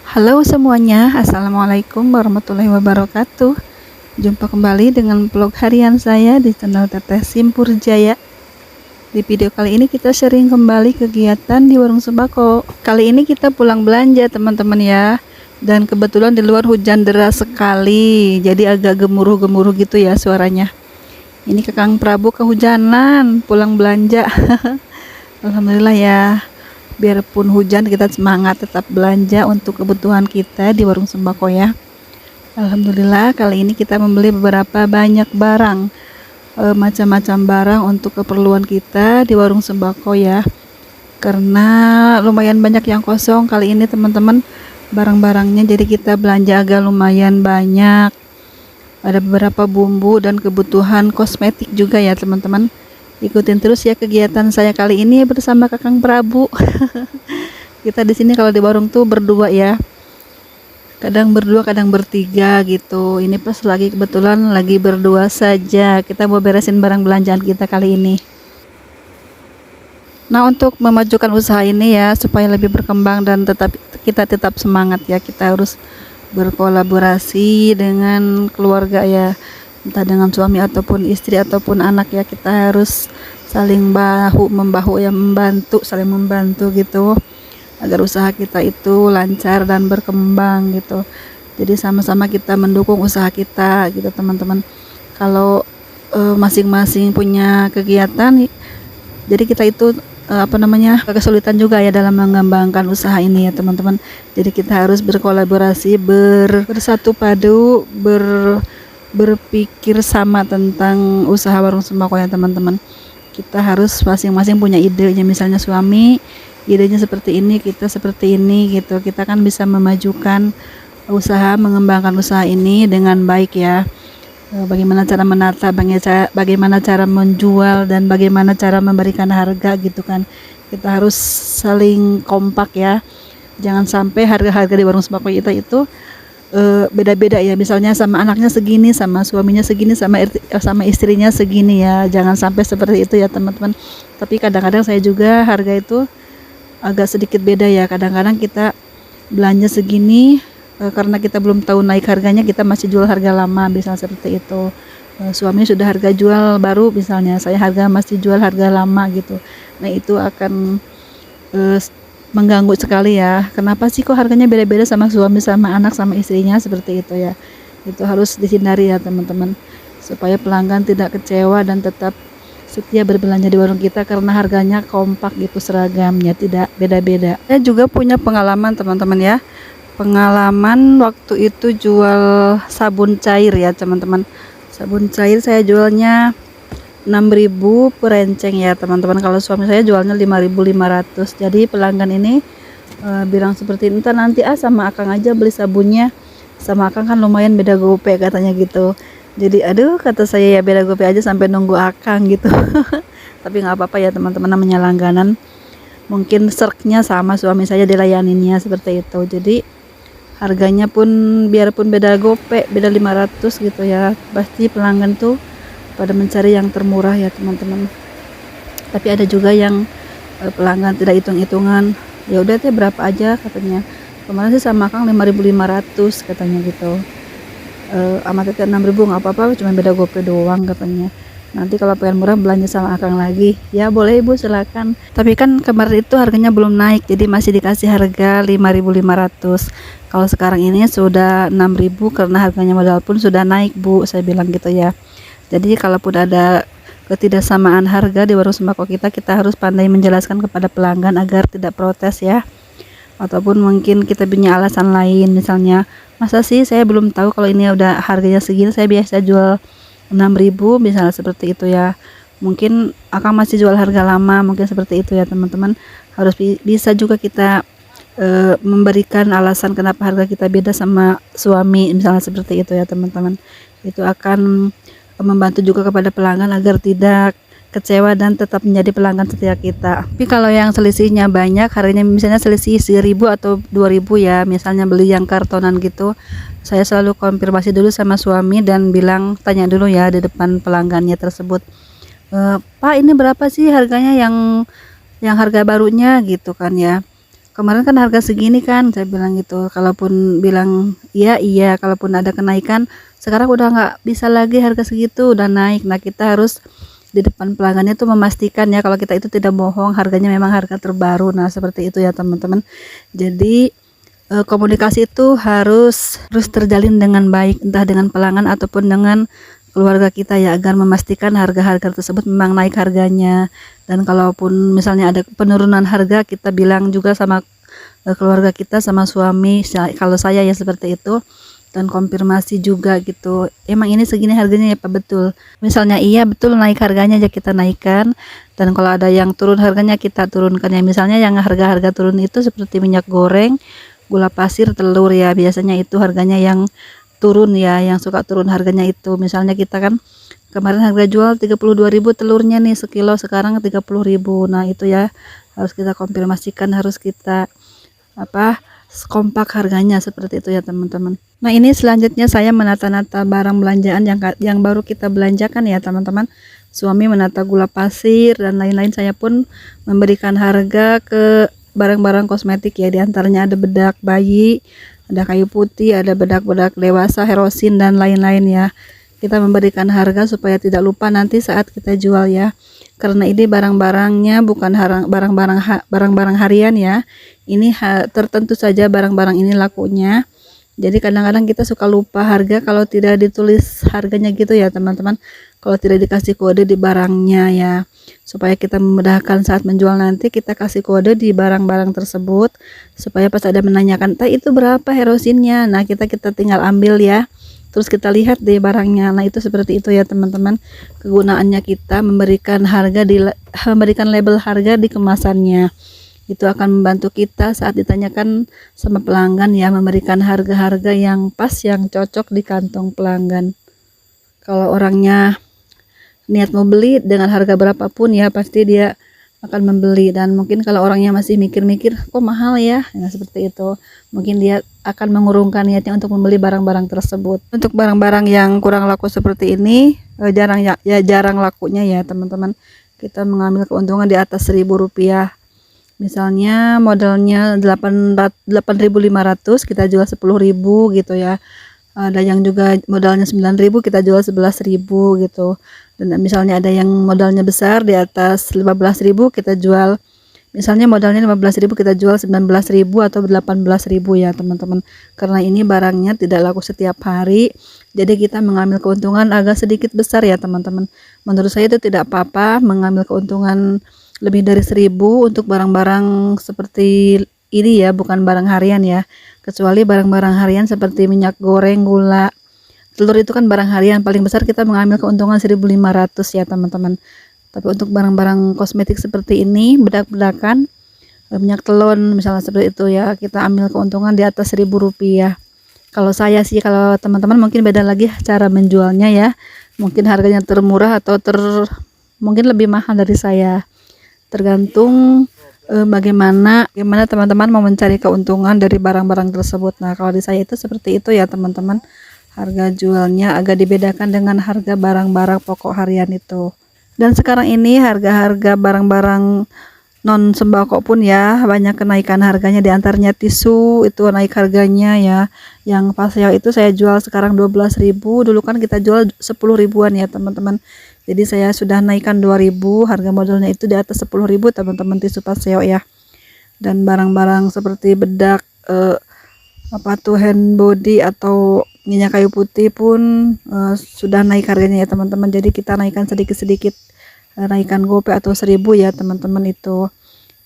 Halo semuanya, Assalamualaikum warahmatullahi wabarakatuh. Jumpa kembali dengan vlog harian saya di channel Teteh Simpur Jaya. Di video kali ini kita sharing kembali kegiatan di warung sembako. Kali ini kita pulang belanja teman-teman ya. Dan kebetulan di luar hujan deras sekali, jadi agak gemuruh-gemuruh gitu ya suaranya. Ini Kakang Prabu kehujanan pulang belanja. Alhamdulillah ya. Biarpun hujan kita semangat tetap belanja untuk kebutuhan kita di warung sembako ya. Alhamdulillah kali ini kita membeli beberapa banyak barang, macam-macam barang untuk keperluan kita di warung sembako ya. Karena lumayan banyak yang kosong kali ini teman-teman barang-barangnya, jadi kita belanja agak lumayan banyak. Ada beberapa bumbu dan kebutuhan kosmetik juga ya teman-teman. Ikutin terus ya kegiatan saya kali ini bersama Kakang Prabu. Kita di sini kalau di warung tuh berdua ya. Kadang berdua, kadang bertiga gitu. Ini pas lagi kebetulan lagi berdua saja. Kita mau beresin barang belanjaan kita kali ini. Nah, untuk memajukan usaha ini ya supaya lebih berkembang dan kita tetap semangat ya. Kita harus berkolaborasi dengan keluarga ya. Entah dengan suami ataupun istri ataupun anak ya, kita harus saling bahu membahu ya, saling membantu gitu agar usaha kita itu lancar dan berkembang gitu. Jadi sama-sama kita mendukung usaha kita gitu teman-teman. Kalau masing-masing punya kegiatan, jadi kita itu kesulitan juga ya dalam mengembangkan usaha ini ya teman-teman. Jadi kita harus berkolaborasi, bersatu padu, berpikir sama tentang usaha warung sembako ya teman-teman. Kita harus masing-masing punya idenya, misalnya suami idenya seperti ini, kita seperti ini gitu. Kita kan bisa memajukan usaha, mengembangkan usaha ini dengan baik ya. Bagaimana cara menata, bagaimana cara menjual, dan bagaimana cara memberikan harga gitu kan. Kita harus saling kompak ya. Jangan sampai harga-harga di warung sembako kita itu beda-beda ya, misalnya sama anaknya segini, sama suaminya segini, sama istrinya segini ya. Jangan sampai seperti itu ya teman-teman. Tapi kadang-kadang saya juga harga itu agak sedikit beda ya. Kadang-kadang kita belanja segini karena kita belum tahu naik harganya, kita masih jual harga lama, misalnya seperti itu. Suami sudah harga jual baru, misalnya saya masih jual harga lama gitu. Nah itu akan mengganggu sekali ya. Kenapa sih kok harganya beda-beda sama suami, sama anak, sama istrinya, seperti itu ya. Itu harus dihindari ya teman-teman, supaya pelanggan tidak kecewa dan tetap setia berbelanja di warung kita karena harganya kompak gitu, seragamnya tidak beda-beda. Saya juga punya pengalaman teman-teman ya. Pengalaman waktu itu jual sabun cair ya teman-teman. Sabun cair saya jualnya 6.000 per enceng ya teman-teman. Kalau suami saya jualnya 5.500. Jadi pelanggan ini bilang seperti ini, nanti sama akang aja beli sabunnya, sama akang kan lumayan beda gope katanya gitu. Jadi aduh kata saya ya, beda gope aja sampai nunggu akang gitu. Tapi nggak apa-apa ya teman-teman, namanya langganan. Mungkin serknya sama suami saya dilayaninnya seperti itu. Jadi harganya pun biarpun beda gope, beda 500 gitu ya, pasti pelanggan tuh pada mencari yang termurah ya teman-teman. Tapi ada juga yang pelanggan tidak hitung-hitungan, ya udah teh berapa aja katanya. Kemarin sih sama Kang 5.500 katanya gitu. Sama teteh 6.000 nggak apa-apa, cuma beda gope doang katanya. Nanti kalau pengen murah belanja sama Akang lagi. Ya boleh Ibu, silakan. Tapi kan kemarin itu harganya belum naik, jadi masih dikasih harga 5.500. Kalau sekarang ini sudah 6.000 karena harganya modal pun sudah naik Bu, saya bilang gitu ya. Jadi kalaupun ada ketidaksamaan harga di warung sembako kita, kita harus pandai menjelaskan kepada pelanggan agar tidak protes ya. Ataupun mungkin kita punya alasan lain, misalnya, masa sih saya belum tahu kalau ini udah harganya segini, saya biasa jual 6.000 misalnya seperti itu ya. Mungkin akan masih jual harga lama, mungkin seperti itu ya teman-teman. Harus bisa juga kita memberikan alasan kenapa harga kita beda sama suami, misalnya seperti itu ya teman-teman. Itu akan membantu juga kepada pelanggan agar tidak kecewa dan tetap menjadi pelanggan setia kita. Tapi kalau yang selisihnya banyak, harganya misalnya selisih 1.000 atau 2.000 ya, misalnya beli yang kartonan gitu, saya selalu konfirmasi dulu sama suami dan tanya dulu ya di depan pelanggannya tersebut, Pak ini berapa sih harganya yang harga barunya gitu kan ya. kemarin kan harga segini kan, saya bilang gitu. Kalaupun bilang iya iya, kalaupun ada kenaikan, sekarang udah nggak bisa lagi harga segitu, udah naik. Nah kita harus di depan pelanggannya tuh memastikan ya kalau kita itu tidak bohong, harganya memang harga terbaru. Nah seperti itu ya teman-teman. Jadi komunikasi itu harus terjalin dengan baik, entah dengan pelanggan ataupun dengan keluarga kita ya, agar memastikan harga-harga tersebut memang naik harganya. Dan kalaupun misalnya ada penurunan harga, kita bilang juga sama keluarga kita, sama suami, kalau saya ya seperti itu, dan konfirmasi juga gitu, emang ini segini harganya ya Pak, betul. Misalnya iya betul naik harganya aja kita naikkan, dan kalau ada yang turun harganya kita turunkan ya. Misalnya yang harga-harga turun itu seperti minyak goreng, gula pasir, telur ya, biasanya itu harganya yang turun ya, yang suka turun harganya itu. Misalnya kita kan kemarin harga jual 32.000 telurnya nih sekilo, sekarang 30.000. Nah itu ya harus kita konfirmasikan, harus kita kompak harganya, seperti itu ya teman-teman. Nah ini selanjutnya saya menata-nata barang belanjaan yang baru kita belanjakan ya teman-teman. Suami menata gula pasir dan lain-lain, saya pun memberikan harga ke barang-barang kosmetik ya, diantaranya ada bedak bayi, ada kayu putih, ada bedak-bedak dewasa, Herosin dan lain-lain ya. Kita memberikan harga supaya tidak lupa nanti saat kita jual ya, karena ini barang-barangnya bukan barang-barang harian ya. Ini tertentu saja barang-barang ini lakunya. Jadi kadang-kadang kita suka lupa harga kalau tidak ditulis harganya gitu ya teman-teman, kalau tidak dikasih kode di barangnya ya. Supaya kita memudahkan saat menjual, nanti kita kasih kode di barang-barang tersebut, supaya pas ada menanyakan, "Teh itu berapa Herosinnya?" Nah kita tinggal ambil ya, terus kita lihat di barangnya. Nah itu seperti itu ya teman-teman, kegunaannya kita memberikan memberikan label harga di kemasannya. Itu akan membantu kita saat ditanyakan sama pelanggan ya, memberikan harga-harga yang pas, yang cocok di kantong pelanggan. Kalau orangnya niat mau beli dengan harga berapapun ya, pasti dia akan membeli. Dan mungkin kalau orangnya masih mikir-mikir, kok mahal ya, nah seperti itu, mungkin dia akan mengurungkan niatnya untuk membeli barang-barang tersebut. Untuk barang-barang yang kurang laku seperti ini, jarang lakunya ya teman-teman, kita mengambil keuntungan di atas Rp1.000. Misalnya modelnya 8.500, kita jual 10.000 gitu ya. Ada yang juga modalnya 9.000, kita jual 11.000 gitu. Dan misalnya ada yang modalnya besar di atas 15.000, kita jual, misalnya modalnya 15.000, kita jual 19.000 atau 18.000 ya teman-teman. Karena ini barangnya tidak laku setiap hari, jadi kita mengambil keuntungan agak sedikit besar ya teman-teman. Menurut saya itu tidak apa-apa mengambil keuntungan lebih dari 1.000 untuk barang-barang seperti ini ya, bukan barang harian ya. Kecuali barang-barang harian seperti minyak goreng, gula, telur, itu kan barang harian, paling besar kita mengambil keuntungan 1.500 ya teman-teman. Tapi untuk barang-barang kosmetik seperti ini, bedak-bedakan, minyak telon misalnya seperti itu ya, kita ambil keuntungan di atas Rp1.000. Kalau saya sih, kalau teman-teman mungkin beda lagi cara menjualnya ya. Mungkin harganya termurah atau mungkin lebih mahal dari saya. Tergantung bagaimana teman-teman mau mencari keuntungan dari barang-barang tersebut. Nah kalau di saya itu seperti itu ya teman-teman, harga jualnya agak dibedakan dengan harga barang-barang pokok harian itu. Dan sekarang ini harga-harga barang-barang non sembako pun ya banyak kenaikan harganya, diantaranya tisu itu naik harganya ya. Yang paseo itu saya jual sekarang 12.000, dulu kan kita jual 10.000-an ya teman-teman. Jadi saya sudah naikkan 2.000, harga modelnya itu di atas 10.000 teman-teman, tisu paseo ya. Dan barang-barang seperti bedak, hand body atau minyak kayu putih pun sudah naik harganya ya teman-teman. Jadi kita naikkan sedikit-sedikit, naikkan gope atau 1.000 ya teman-teman. Itu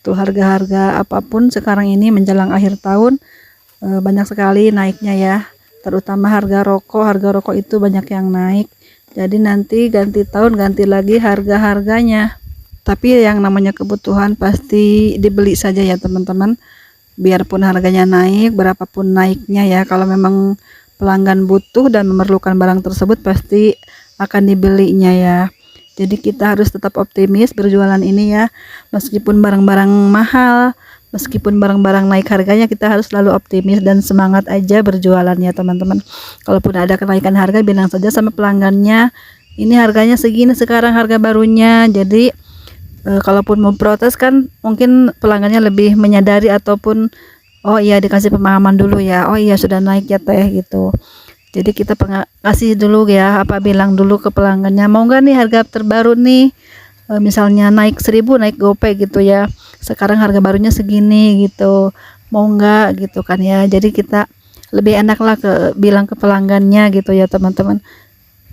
harga-harga apapun sekarang ini menjelang akhir tahun banyak sekali naiknya ya, terutama harga rokok itu banyak yang naik. Jadi nanti ganti tahun ganti lagi harga-harganya. Tapi yang namanya kebutuhan pasti dibeli saja ya teman-teman, biarpun harganya naik berapapun naiknya ya. Kalau memang pelanggan butuh dan memerlukan barang tersebut, pasti akan dibelinya ya. Jadi kita harus tetap optimis berjualan ini ya, meskipun barang-barang mahal, meskipun barang-barang naik harganya, kita harus selalu optimis dan semangat aja berjualan ya teman-teman. Kalaupun ada kenaikan harga, bilang saja sama pelanggannya, ini harganya segini sekarang harga barunya. Jadi Kalaupun mau protes kan mungkin pelanggannya lebih menyadari ataupun oh iya dikasih pemahaman dulu ya, oh iya sudah naik ya teh gitu. Jadi kita kasih dulu ya, apa bilang dulu ke pelanggannya mau nggak nih harga terbaru nih. Misalnya naik 1.000 naik GoPay gitu ya, sekarang harga barunya segini gitu, mau nggak gitu kan ya. Jadi kita lebih enak lah bilang ke pelanggannya gitu ya teman-teman.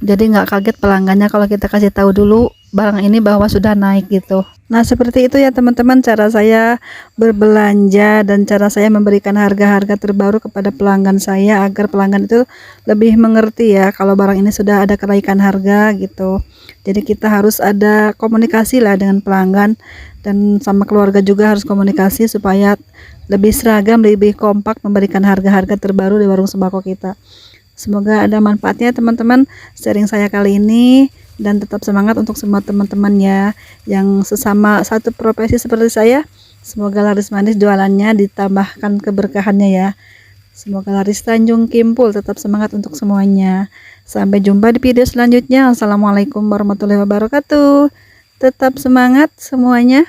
Jadi nggak kaget pelanggannya kalau kita kasih tahu dulu barang ini bahwa sudah naik gitu. Nah seperti itu ya teman-teman cara saya berbelanja dan cara saya memberikan harga-harga terbaru kepada pelanggan saya agar pelanggan itu lebih mengerti ya kalau barang ini sudah ada kenaikan harga gitu. Jadi kita harus ada komunikasi lah dengan pelanggan, dan sama keluarga juga harus komunikasi supaya lebih seragam, lebih kompak memberikan harga-harga terbaru di warung sembako kita. Semoga ada manfaatnya teman-teman sharing saya kali ini, dan tetap semangat untuk semua teman-teman ya yang sesama satu profesi seperti saya. Semoga laris manis jualannya, ditambahkan keberkahannya ya. Semoga laris Tanjung Kimpul, tetap semangat untuk semuanya. Sampai jumpa di video selanjutnya. Assalamualaikum warahmatullahi wabarakatuh. Tetap semangat semuanya.